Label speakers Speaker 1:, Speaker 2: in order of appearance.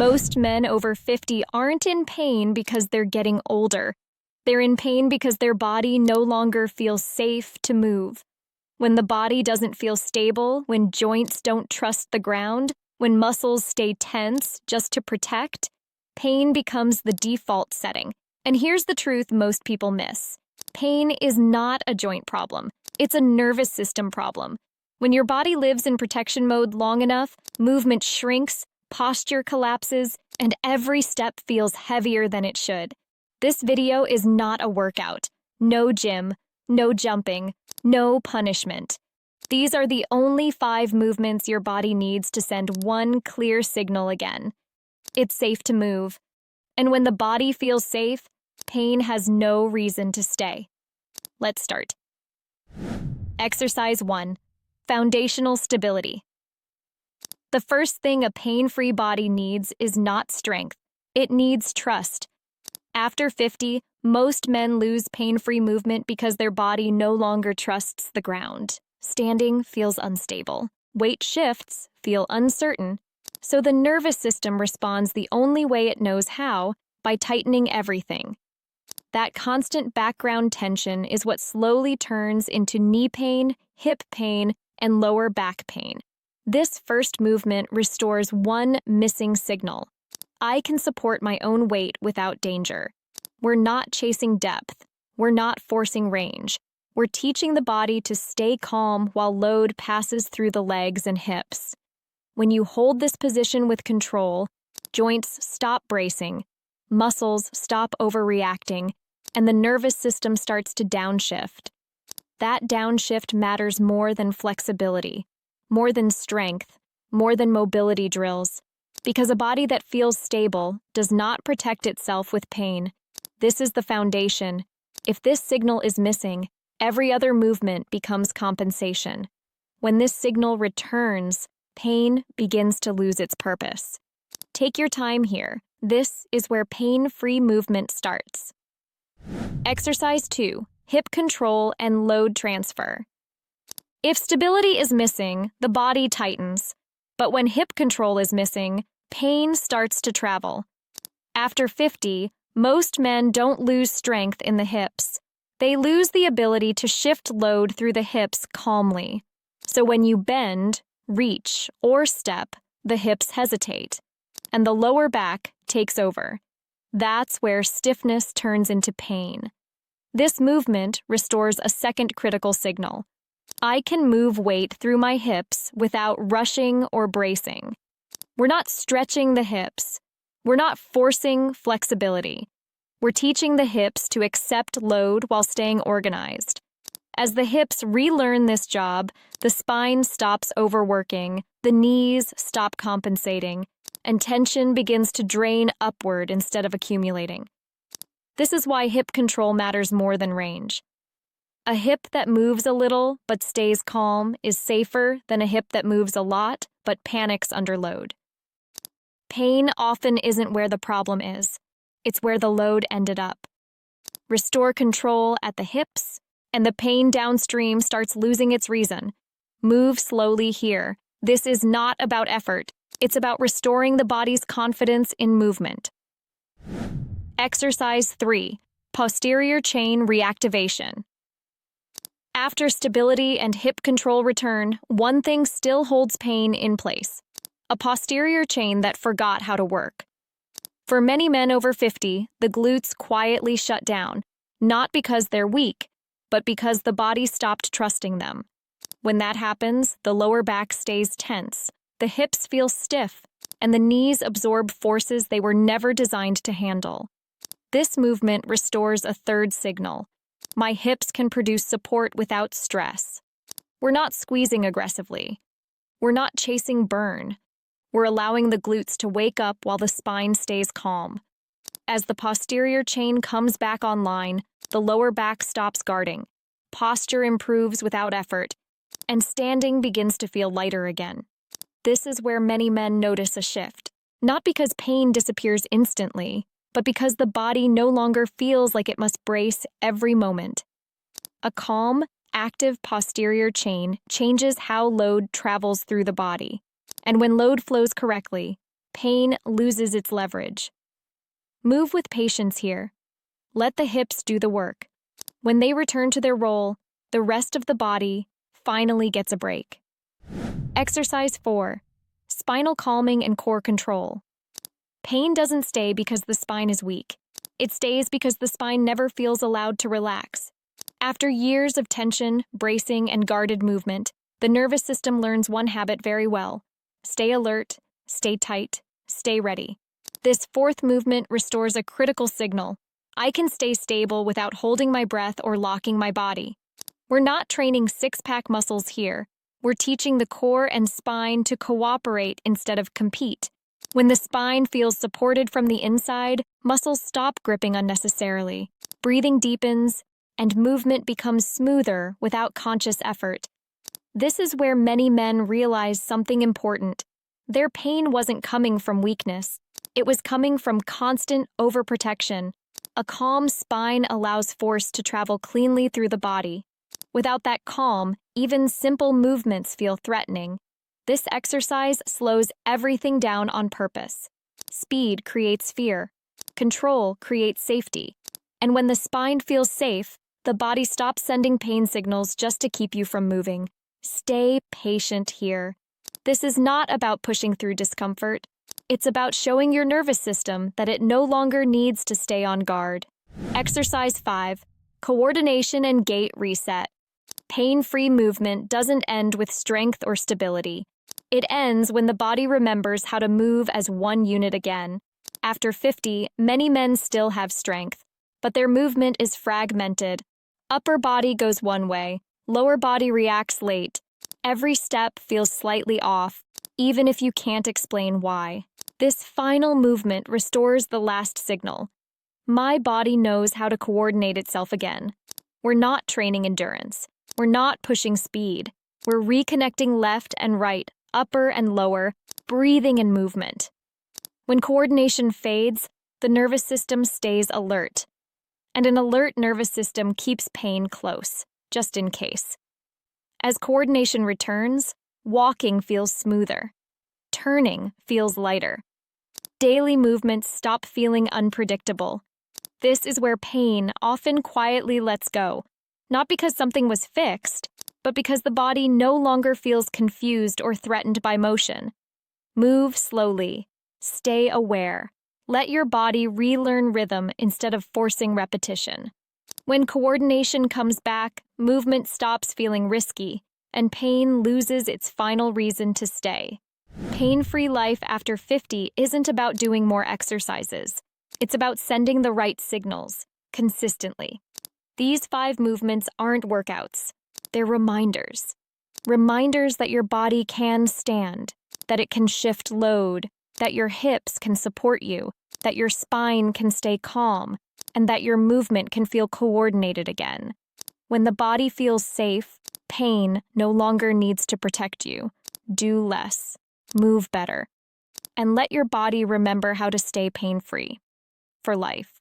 Speaker 1: Most men over 50 aren't in pain because they're getting older. They're in pain because their body no longer feels safe to move. When the body doesn't feel stable, when joints don't trust the ground, when muscles stay tense just to protect, pain becomes the default setting. And here's the truth most people miss. Pain is not a joint problem. It's a nervous system problem. When your body lives in protection mode long enough, movement shrinks, posture collapses, and every step feels heavier than it should. This video is not a workout. No gym, no jumping, no punishment. These are the only 5 movements your body needs to send one clear signal again. It's safe to move. And when the body feels safe, pain has no reason to stay. Let's start. Exercise 1. Foundational stability. The first thing a pain-free body needs is not strength. It needs trust. After 50, most men lose pain-free movement because their body no longer trusts the ground. Standing feels unstable. Weight shifts feel uncertain. So the nervous system responds the only way it knows how, by tightening everything. That constant background tension is what slowly turns into knee pain, hip pain, and lower back pain. This first movement restores one missing signal. I can support my own weight without danger. We're not chasing depth. We're not forcing range. We're teaching the body to stay calm while load passes through the legs and hips. When you hold this position with control, joints stop bracing, muscles stop overreacting, and the nervous system starts to downshift. That downshift matters more than flexibility, more than strength, more than mobility drills, because a body that feels stable does not protect itself with pain. This is the foundation. If this signal is missing, every other movement becomes compensation. When this signal returns, pain begins to lose its purpose. Take your time here. This is where pain-free movement starts. Exercise 2. Hip control and load transfer. If stability is missing, the body tightens. But when hip control is missing, pain starts to travel. After 50, most men don't lose strength in the hips. They lose the ability to shift load through the hips calmly. So when you bend, reach, or step, the hips hesitate, and the lower back takes over. That's where stiffness turns into pain. This movement restores a second critical signal. I can move weight through my hips without rushing or bracing. We're not stretching the hips. We're not forcing flexibility. We're teaching the hips to accept load while staying organized. As the hips relearn this job, the spine stops overworking, the knees stop compensating, and tension begins to drain upward instead of accumulating. This is why hip control matters more than range. A hip that moves a little but stays calm is safer than a hip that moves a lot but panics under load. Pain often isn't where the problem is. It's where the load ended up. Restore control at the hips, and the pain downstream starts losing its reason. Move slowly here. This is not about effort. It's about restoring the body's confidence in movement. Exercise 3. Posterior chain reactivation. After stability and hip control return, one thing still holds pain in place: a posterior chain that forgot how to work. For many men over 50, the glutes quietly shut down, not because they're weak, but because the body stopped trusting them. When that happens, the lower back stays tense, the hips feel stiff, and the knees absorb forces they were never designed to handle. This movement restores a third signal. My hips can produce support without stress. We're not squeezing aggressively. We're not chasing burn. We're allowing the glutes to wake up while the spine stays calm. As the posterior chain comes back online, the lower back stops guarding. Posture improves without effort, and standing begins to feel lighter again. This is where many men notice a shift, not because pain disappears instantly, but because the body no longer feels like it must brace every moment. A calm, active posterior chain changes how load travels through the body. And when load flows correctly, pain loses its leverage. Move with patience here. Let the hips do the work. When they return to their role, the rest of the body finally gets a break. Exercise 4. Spinal calming and core control. Pain doesn't stay because the spine is weak. It stays because the spine never feels allowed to relax. After years of tension, bracing, and guarded movement, the nervous system learns one habit very well. Stay alert, stay tight, stay ready. This fourth movement restores a critical signal. I can stay stable without holding my breath or locking my body. We're not training six-pack muscles here. We're teaching the core and spine to cooperate instead of compete. When the spine feels supported from the inside, muscles stop gripping unnecessarily. Breathing deepens, and movement becomes smoother without conscious effort. This is where many men realize something important. Their pain wasn't coming from weakness. It was coming from constant overprotection. A calm spine allows force to travel cleanly through the body. Without that calm, even simple movements feel threatening. This exercise slows everything down on purpose. Speed creates fear. Control creates safety. And when the spine feels safe, the body stops sending pain signals just to keep you from moving. Stay patient here. This is not about pushing through discomfort. It's about showing your nervous system that it no longer needs to stay on guard. Exercise 5. Coordination and gait reset. Pain-free movement doesn't end with strength or stability. It ends when the body remembers how to move as one unit again. After 50, many men still have strength, but their movement is fragmented. Upper body goes one way, lower body reacts late. Every step feels slightly off, even if you can't explain why. This final movement restores the last signal. My body knows how to coordinate itself again. We're not training endurance. We're not pushing speed. We're reconnecting left and right, upper and lower, breathing and movement. When coordination fades, the nervous system stays alert. And an alert nervous system keeps pain close, just in case. As coordination returns, walking feels smoother. Turning feels lighter. Daily movements stop feeling unpredictable. This is where pain often quietly lets go, not because something was fixed, but because the body no longer feels confused or threatened by motion. Move slowly. Stay aware. Let your body relearn rhythm instead of forcing repetition. When coordination comes back, movement stops feeling risky, and pain loses its final reason to stay. Pain-free life after 50 isn't about doing more exercises. It's about sending the right signals, consistently. These 5 movements aren't workouts. They're reminders. Reminders that your body can stand, that it can shift load, that your hips can support you, that your spine can stay calm, and that your movement can feel coordinated again. When the body feels safe, pain no longer needs to protect you. Do less. Move better. And let your body remember how to stay pain-free for life.